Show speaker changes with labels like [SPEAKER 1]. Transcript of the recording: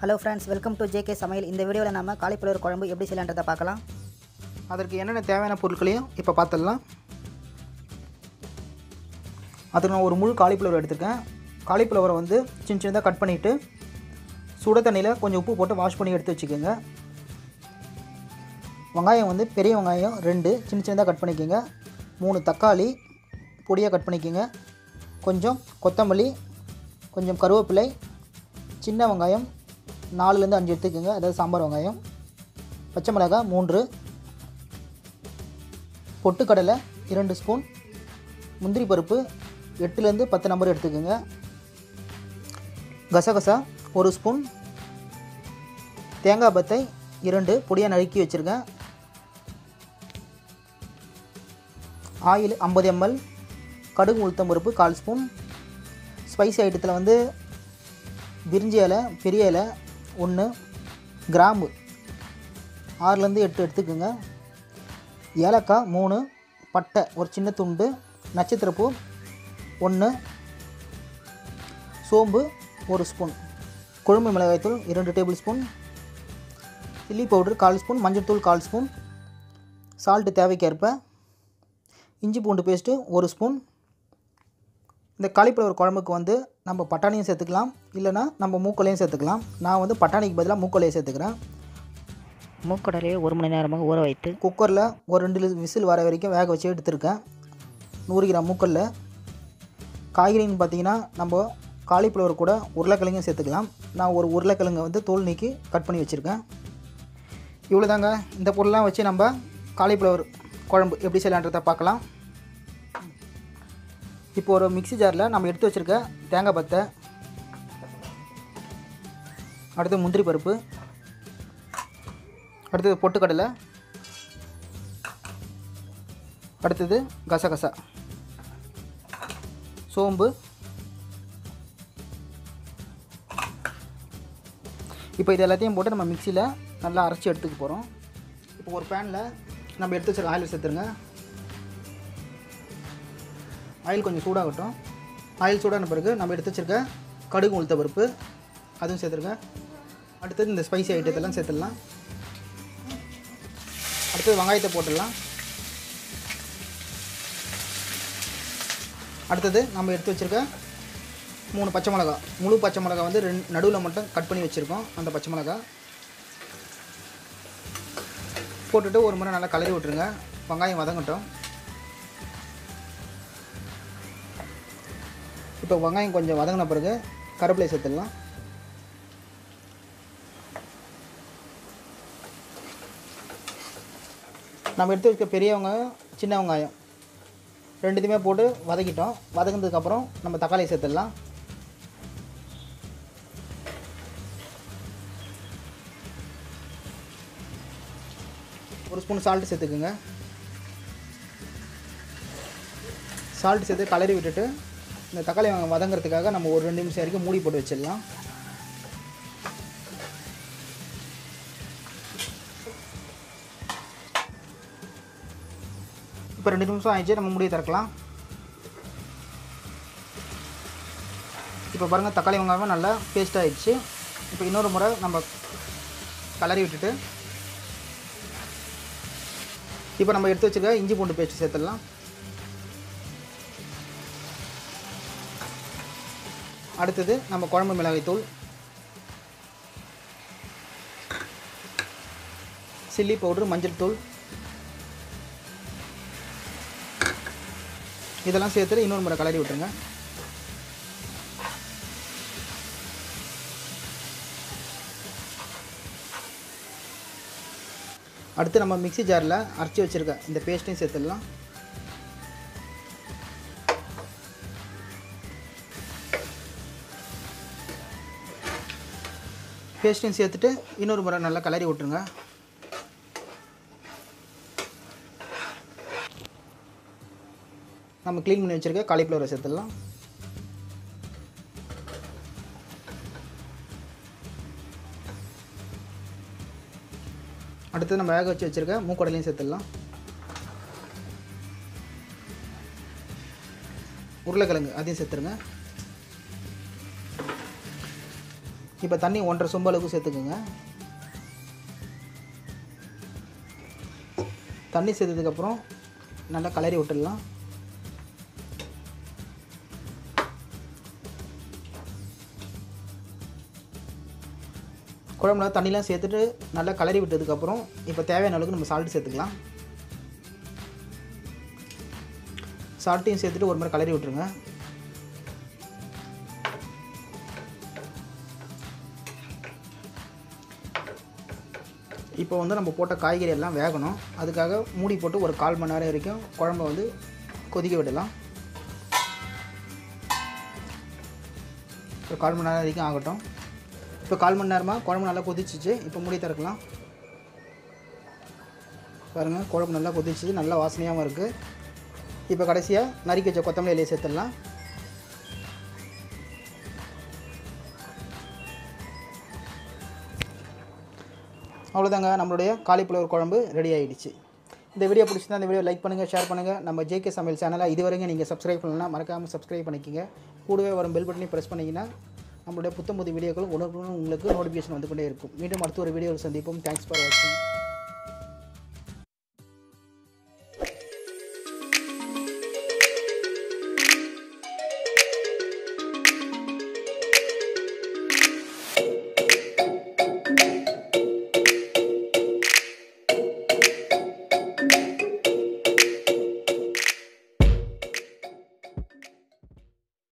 [SPEAKER 1] Hello friends, welcome to JK சமையல். இந்த வீடியோல நாம காலிஃப்ளவர் குழம்பு எப்படி செய்யலாம்ன்றத பார்க்கலாம்.
[SPEAKER 2] அதற்கு என்னென்ன தேவையான பொருட்களையும் இப்போ பார்த்துடலாம். அதுக்கு நான் ஒரு முழு காலிஃப்ளவர் எடுத்துருக்கேன். காலிஃப்ளவரை வந்து சின்ன சின்னதாக கட் பண்ணிவிட்டு சுட தண்ணியில் கொஞ்சம் உப்பு போட்டு வாஷ் பண்ணி எடுத்து வச்சுக்கோங்க. வெங்காயம் வந்து பெரிய வெங்காயம் 2 சின்ன சின்னதாக கட் பண்ணிக்கோங்க. 3 தக்காளி பொடியாக கட் பண்ணிக்கோங்க. கொஞ்சம் கொத்தமல்லி, கொஞ்சம் கருவேப்பிலை, சின்ன வெங்காயம் 4லேருந்து 5 எடுத்துக்கோங்க, அதாவது சாம்பார் வெங்காயம். பச்சை மிளகாய் 3, பொட்டுக்கடலை 2 ஸ்பூன், முந்திரி பருப்பு 8லேருந்து 10 நம்பர் எடுத்துக்கோங்க, கசகசா 1 ஸ்பூன், தேங்காய் பத்தை 2 பொடியாக நறுக்கி வச்சுருக்கேன், ஆயில் 50 ml, கடுகு உளுத்தம் பருப்பு 1/4 ஸ்பூன். ஸ்பைசி ஐட்டத்தில் வந்து பிரிஞ்சி இலை பெரிய இலை 1, கிராம்பு 6லேருந்து 8 எடுத்துக்கோங்க, ஏலக்காய் 3, பட்டை ஒரு சின்ன துண்டு, நட்சத்திரப்பூ 1, சோம்பு 1 ஸ்பூன், குழம்பு மிளகாய்த்தூள் 2 table spoon, chilli powder 1/4 spoon, மஞ்சள் தூள் 1/4 ஸ்பூன், சால்ட்டு தேவைக்கேற்ப, இஞ்சி பூண்டு பேஸ்ட்டு 1 ஸ்பூன். இந்த காலிஃப்ளவர் குழம்புக்கு வந்து நம்ம பட்டாணியும் சேர்த்துக்கலாம், இல்லைனா நம்ம மூக்கொலையும் சேர்த்துக்கலாம். நான் வந்து பட்டாணிக்கு பதிலாக மூக்கொலையை சேர்த்துக்கிறேன்.
[SPEAKER 1] மூக்கடலையை 1 மணி நேரமாக ஊற வைத்து
[SPEAKER 2] குக்கரில் ஒரு 2 விசில் வர வரைக்கும் வேக வச்சு எடுத்துருக்கேன். 100 கிராம் மூக்கல்ல. காய்கறின்னு பார்த்தீங்கன்னா நம்ம காலிஃப்ளவர் கூட உருளைக்கிழங்கும் சேர்த்துக்கலாம். நான் ஒரு உருளைக்கிழங்கை வந்து தோல் நீக்கி கட் பண்ணி வச்சுருக்கேன். இவ்வளோ தாங்க. இந்த பொருள்லாம் வச்சு நம்ம காலிஃப்ளவர் குழம்பு எப்படி செய்யலான்றதை பார்க்கலாம். இப்போ ஒரு மிக்ஸி ஜாரில் நம்ம எடுத்து வச்சுருக்க தேங்காய் பத்தை, அடுத்து முந்திரி பருப்பு, அடுத்தது பொட்டுக்கடலை, அடுத்தது கசகசா, சோம்பு. இப்போ இது எல்லாத்தையும் போட்டு நம்ம மிக்சியில் நல்லா அரைச்சி எடுத்துக்க போகிறோம். இப்போ ஒரு பேனில் நம்ம எடுத்து வச்சுருக்க ஆயில் சேர்த்துருங்க. ஆயில் கொஞ்சம் சூடாகட்டும். ஆயில் சூடான பிறகு நம்ம எடுத்து வச்சுருக்க கடுகு உளுத்த பருப்பு அதுவும் சேர்த்துருங்க. அடுத்தது இந்த ஸ்பைசி ஐட்டத்தெல்லாம் சேர்த்துடலாம். அடுத்தது வெங்காயத்தை போட்டுடலாம். அடுத்தது நம்ம எடுத்து வச்சுருக்க 3 பச்சை மிளகா, முழு பச்சை மிளகா வந்து நடுவில் மட்டும் கட் பண்ணி வச்சுருக்கோம். அந்த பச்சை மிளகா போட்டுட்டு ஒரு முறை நல்லா கலரி விட்டுருங்க. வெங்காயம் வதங்கட்டும். இப்போ வெங்காயம் கொஞ்சம் வதங்கின பிறகு கருவேப்பிலை சேர்த்துடலாம். நம்ம எடுத்து வைக்க பெரிய வெங்காயம் சின்ன வெங்காயம் 2த்தையுமே போட்டு வதக்கிட்டோம். வதங்கினதுக்கப்புறம் நம்ம தக்காளியை சேர்த்துடலாம். ஒரு ஸ்பூன் சால்ட்டு சேர்த்துக்குங்க. சால்ட்டு சேர்த்து கலரி விட்டுட்டு இந்த தக்காளி வதங்கிறதுக்காக நம்ம ஒரு 2 நிமிஷம் வரைக்கும் மூடி போட்டு வச்சிடலாம். இப்போ 2 நிமிஷம் ஆயிடுச்சு. நம்ம மூடியை திறக்கலாம். இப்போ பாருங்கள், தக்காளி வெங்காயம் நல்லா பேஸ்ட் ஆகிடுச்சு. இப்போ இன்னொரு முறை நம்ம கலரி விட்டுட்டு இப்போ நம்ம எடுத்து வச்சுருக்க இஞ்சி பூண்டு பேஸ்ட் சேர்த்துடலாம். அடுத்தது நம்ம குழம்பு மிளகாய்த்தூள், சில்லி பவுடர், மஞ்சள் தூள் இதெல்லாம் சேர்த்துட்டு இன்னொரு முறை கலரி விட்டுருங்க. அடுத்து நம்ம மிக்ஸி ஜாரில் அரைச்சி வச்சுருக்க இந்த பேஸ்ட்டையும் சேர்த்துடலாம். பேஸ்ட்டையும் சேர்த்துட்டு இன்னொரு முறை நல்லா கலரி விட்டுருங்க. நம்ம க்ளீன் பண்ணி வச்சுருக்க காலிஃப்ளவரை சேர்த்துடலாம். அடுத்து நம்ம வேக வச்சு வச்சுருக்க மூக்கடலையும் சேர்த்துடலாம். உருளைக்கிழங்கு அதையும் சேர்த்துருங்க. இப்போ தண்ணி 1.5 சொம்பு அளவுக்கு சேர்த்துக்குங்க. தண்ணி சேர்த்ததுக்கப்புறம் நல்லா கலரி விட்டுடலாம். குழம்புல தண்ணிலாம் சேர்த்துட்டு நல்லா கலரி விட்டதுக்கப்புறம் இப்போ தேவையான அளவுக்கு நம்ம சால்ட்டு சேர்த்துக்கலாம். சால்ட்டையும் சேர்த்துட்டு ஒரு முறை கலரி விட்டுருங்க. இப்போ வந்து நம்ம போட்ட காய்கறி எல்லாம் வேகணும். அதுக்காக மூடி போட்டு ஒரு 1/4 மணி நேரம் வரைக்கும் குழம்பை வந்து கொதிக்க விடலாம். ஒரு 1/4 மணி நேரம் வரைக்கும் ஆகட்டும். இப்போ 1/4 மணி நேரமாக குழம்பு நல்லா கொதிச்சிச்சு. இப்போ மூடி திறக்கலாம். பாருங்கள், குழம்பு நல்லா கொதிச்சிச்சு, நல்லா வாசனையாகவும் இருக்குது. இப்போ கடைசியாக நறுக்கி வச்ச கொத்தமல்லி இலையை சேர்த்துடலாம். அவ்வளோதாங்க, நம்மளுடைய காலிஃப்ளவர் குழம்பு ரெடி ஆகிடுச்சு. இந்த வீடியோ பிடிச்சிருந்தா இந்த வீடியோ லைக் பண்ணுங்கள், ஷேர் பண்ணுங்கள். நம்ம ஜேகே சமையல் சேனலை இதுவரைக்கும் நீங்கள் சப்ஸ்கிரைப் பண்ணலாம், மறக்காமல் சப்ஸ்கிரைப் பண்ணிக்கோங்க. கூடவே வரும் பெல் பட்டனையும் ப்ரெஸ் பண்ணிங்கன்னா நம்மளுடைய புத்தம்புது வீடியோக்கள் உங்களுக்கு நோட்டிஃபிகேஷன் வந்து கொண்டே இருக்கும். மீண்டும் அடுத்த ஒரு வீடியோவில் சந்திப்போம். தேங்க்ஸ் ஃபார் வாட்சிங்.